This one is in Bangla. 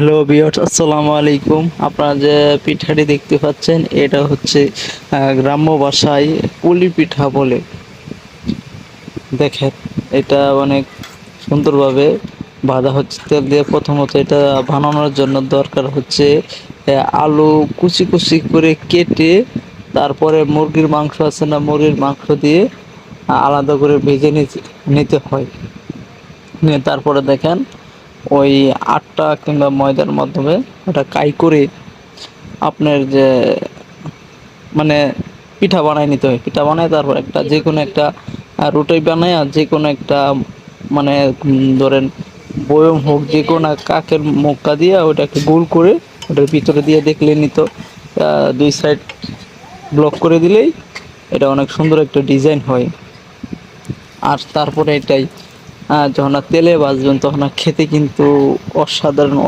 হ্যালো ভিউয়ার্স, আসসালামু আলাইকুম। আপনারা যে পিঠাটি দেখতে পাচ্ছেন এটা হচ্ছে গ্রাম্য ভাষায় পুলি পিঠা বলে। দেখেন, এটা অনেক সুন্দরভাবে ভাজা হচ্ছে তেল দিয়ে। প্রথমত এটা বানানোর জন্য দরকার হচ্ছে আলু কুচি কুচি করে কেটে, তারপরে মুরগির মাংস আছে না, মুরগির মাংস দিয়ে আলাদা করে ভেজে নিতে হয়। নিয়ে তারপরে দেখেন ওই আটটা কিংবা ময়দার মাধ্যমে ওটা কাই করে আপনার যে মানে পিঠা বানায় নিতে হয়। পিঠা বানায় তারপর একটা যে কোনো একটা রুটি বানায়, আর যে কোনো একটা মানে ধরেন বয়ম হোক, যে কোনো কাকের মুখটা দিয়ে ওটাকে গোল করে ওটার ভিতরে দিয়ে দেখলে নিত দুই সাইড ব্লক করে দিলেই এটা অনেক সুন্দর একটা ডিজাইন হয়। আর তারপরে এটাই যখন আর তেলে ভাজবেন তখন আর খেতে কিন্তু অসাধারণ